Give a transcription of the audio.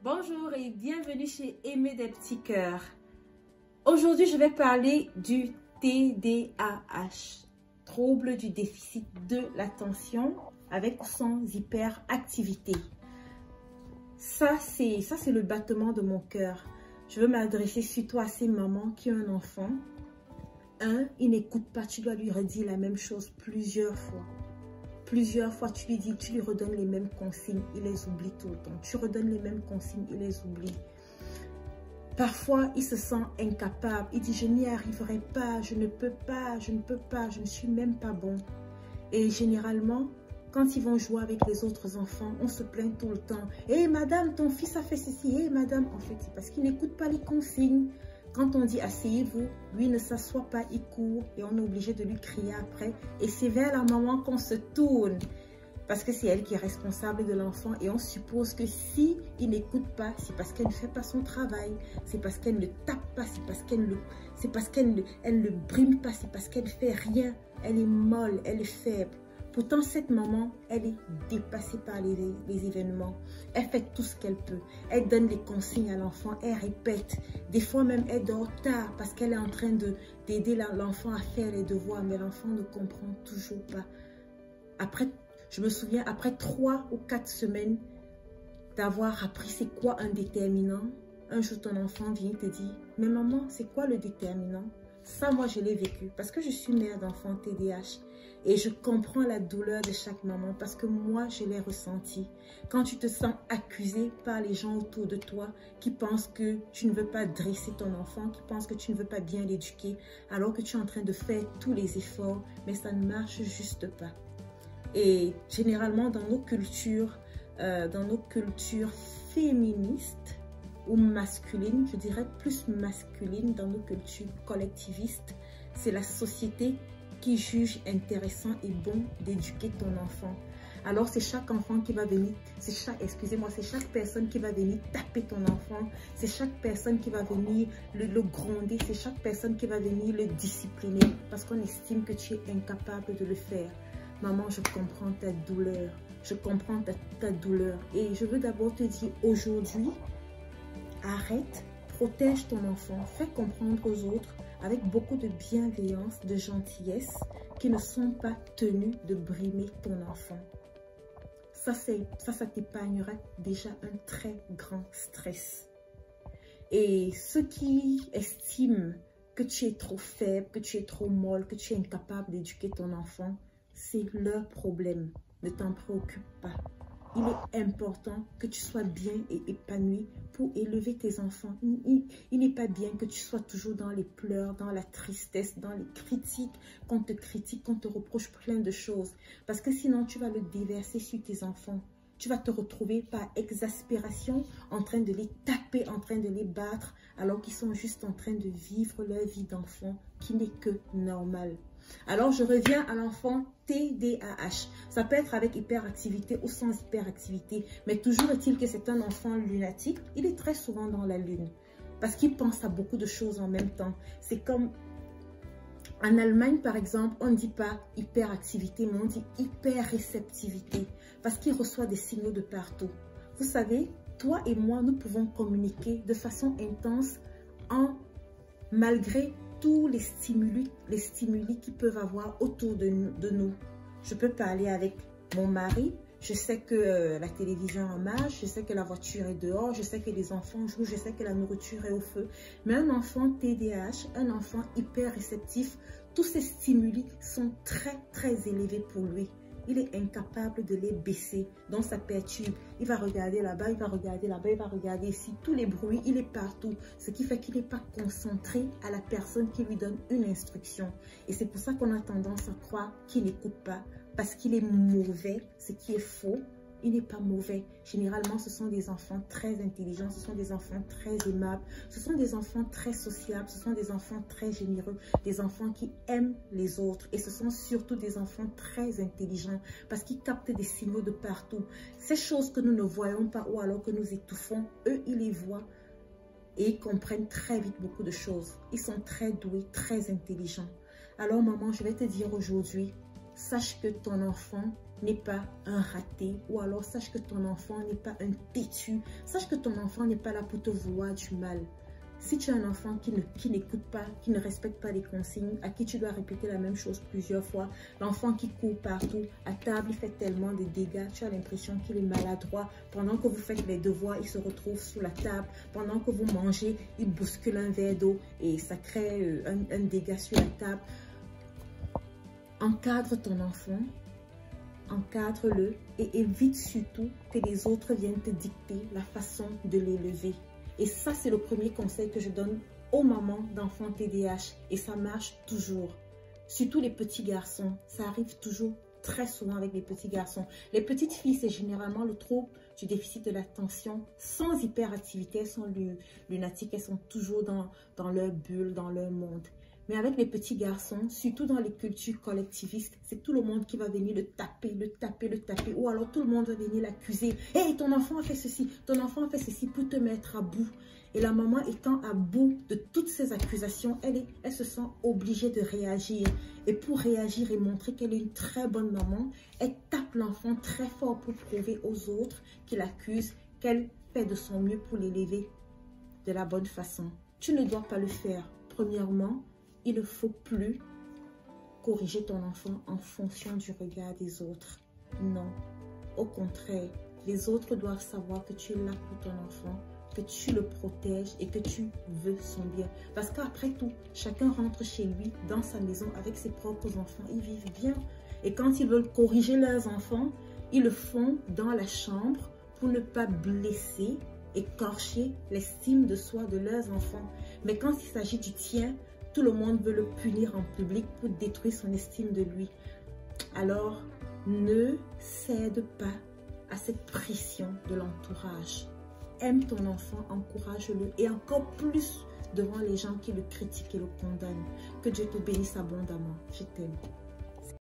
Bonjour et bienvenue chez Aimer des petits cœurs. Aujourd'hui, je vais parler du TDAH, trouble du déficit de l'attention avec ou sans hyperactivité. Ça, c'est le battement de mon cœur. Je veux m'adresser surtout à ces mamans qui ont un enfant. Il n'écoute pas, tu dois lui redire la même chose plusieurs fois. Plusieurs fois, tu lui redonnes les mêmes consignes, il les oublie tout le temps. Tu redonnes les mêmes consignes, il les oublie. Parfois, il se sent incapable. Il dit, je n'y arriverai pas, je ne peux pas, je ne suis même pas bon. Et généralement, quand ils vont jouer avec les autres enfants, on se plaint tout le temps. Hé madame, ton fils a fait ceci. Hé madame, en fait, c'est parce qu'il n'écoute pas les consignes. Quand on dit asseyez-vous, lui ne s'assoit pas, il court et on est obligé de lui crier après. Et c'est vers la maman qu'on se tourne parce que c'est elle qui est responsable de l'enfant et on suppose que si il n'écoute pas, c'est parce qu'elle ne fait pas son travail, c'est parce qu'elle ne tape pas, c'est parce qu'elle ne brime pas, c'est parce qu'elle ne fait rien, elle est molle, elle est faible. Pourtant, cette maman, elle est dépassée par les événements. Elle fait tout ce qu'elle peut. Elle donne les consignes à l'enfant, elle répète. Des fois même, elle dort tard parce qu'elle est en train d'aider l'enfant à faire les devoirs, mais l'enfant ne comprend toujours pas. Après, je me souviens, après 3 ou 4 semaines d'avoir appris c'est quoi un déterminant, un jour ton enfant vient te dire, mais maman, c'est quoi le déterminant? Ça, moi, je l'ai vécu parce que je suis mère d'enfant TDAH. Et je comprends la douleur de chaque maman parce que moi, je l'ai ressenti. Quand tu te sens accusé par les gens autour de toi qui pensent que tu ne veux pas dresser ton enfant, qui pensent que tu ne veux pas bien l'éduquer, alors que tu es en train de faire tous les efforts, mais ça ne marche juste pas. Et généralement, dans nos cultures féministes ou masculines, je dirais plus masculines, dans nos cultures collectivistes, c'est la société qui juge intéressant et bon d'éduquer ton enfant. Alors c'est chaque enfant qui va venir, c'est chaque personne qui va venir taper ton enfant, c'est chaque personne qui va venir le gronder, c'est chaque personne qui va venir le discipliner parce qu'on estime que tu es incapable de le faire. Maman, je comprends ta douleur, je comprends ta douleur et je veux d'abord te dire aujourd'hui, arrête, protège ton enfant, fais comprendre aux autres avec beaucoup de bienveillance, de gentillesse, qui ne sont pas tenus de brimer ton enfant. Ça t'épargnera déjà un très grand stress. Et ceux qui estiment que tu es trop faible, que tu es trop molle, que tu es incapable d'éduquer ton enfant, c'est leur problème. Ne t'en préoccupe pas. Il est important que tu sois bien et épanoui pour élever tes enfants. Il n'est pas bien que tu sois toujours dans les pleurs, dans la tristesse, dans les critiques, qu'on te critique, qu'on te reproche plein de choses. Parce que sinon, tu vas le déverser sur tes enfants. Tu vas te retrouver par exaspération en train de les taper, en train de les battre, alors qu'ils sont juste en train de vivre leur vie d'enfant qui n'est que normale. Alors, je reviens à l'enfant TDAH. Ça peut être avec hyperactivité ou sans hyperactivité. Mais toujours est-il que c'est un enfant lunatique. Il est très souvent dans la lune. Parce qu'il pense à beaucoup de choses en même temps. C'est comme en Allemagne, par exemple, on ne dit pas hyperactivité, mais on dit hyperréceptivité. Parce qu'il reçoit des signaux de partout. Vous savez, toi et moi, nous pouvons communiquer de façon intense malgré tous les stimuli qu'ils peuvent avoir autour de nous. Je peux parler avec mon mari, je sais que la télévision en marche, je sais que la voiture est dehors, je sais que les enfants jouent, je sais que la nourriture est au feu. Mais un enfant TDAH, un enfant hyper réceptif, tous ces stimuli sont très très élevés pour lui. Il est incapable de les baisser, donc ça perturbe. Il va regarder là-bas, il va regarder là-bas, il va regarder ici. Tous les bruits, il est partout. Ce qui fait qu'il n'est pas concentré à la personne qui lui donne une instruction. Et c'est pour ça qu'on a tendance à croire qu'il n'écoute pas, parce qu'il est mauvais, ce qui est faux. Il n'est pas mauvais. Généralement, ce sont des enfants très intelligents, ce sont des enfants très aimables, ce sont des enfants très sociables, ce sont des enfants très généreux, des enfants qui aiment les autres. Et ce sont surtout des enfants très intelligents parce qu'ils captent des signaux de partout. Ces choses que nous ne voyons pas ou alors que nous étouffons, eux, ils les voient et ils comprennent très vite beaucoup de choses. Ils sont très doués, très intelligents. Alors, maman, je vais te dire aujourd'hui, sache que ton enfant n'est pas un raté, ou alors sache que ton enfant n'est pas un têtu, sache que ton enfant n'est pas là pour te vouloir du mal. Si tu as un enfant qui n'écoute pas, qui ne respecte pas les consignes, à qui tu dois répéter la même chose plusieurs fois, l'enfant qui court partout, à table, il fait tellement de dégâts, tu as l'impression qu'il est maladroit. Pendant que vous faites les devoirs, il se retrouve sous la table. Pendant que vous mangez, il bouscule un verre d'eau et ça crée un dégât sur la table. Encadre ton enfant, encadre-le et évite surtout que les autres viennent te dicter la façon de l'élever. Et ça, c'est le premier conseil que je donne aux mamans d'enfants TDAH. Et ça marche toujours. Surtout les petits garçons. Ça arrive toujours très souvent avec les petits garçons. Les petites filles, c'est généralement le trouble du déficit de l'attention sans hyperactivité. Elles sont lunatiques. Elles sont toujours dans leur bulle, dans leur monde. Mais avec les petits garçons, surtout dans les cultures collectivistes, c'est tout le monde qui va venir le taper, le taper, le taper. Ou alors tout le monde va venir l'accuser. « Hey, ton enfant a fait ceci, ton enfant a fait ceci » pour te mettre à bout. Et la maman étant à bout de toutes ces accusations, elle se sent obligée de réagir. Et pour réagir et montrer qu'elle est une très bonne maman, elle tape l'enfant très fort pour prouver aux autres qui l'accusent qu'elle fait de son mieux pour l'élever de la bonne façon. Tu ne dois pas le faire. Premièrement, il ne faut plus corriger ton enfant en fonction du regard des autres. Non, au contraire, les autres doivent savoir que tu es là pour ton enfant, que tu le protèges et que tu veux son bien. Parce qu'après tout, chacun rentre chez lui, dans sa maison, avec ses propres enfants. Ils vivent bien. Et quand ils veulent corriger leurs enfants, ils le font dans la chambre pour ne pas blesser, écorcher l'estime de soi de leurs enfants. Mais quand il s'agit du tien, tout le monde veut le punir en public pour détruire son estime de lui. Alors, ne cède pas à cette pression de l'entourage. Aime ton enfant, encourage-le et encore plus devant les gens qui le critiquent et le condamnent. Que Dieu te bénisse abondamment. Je t'aime.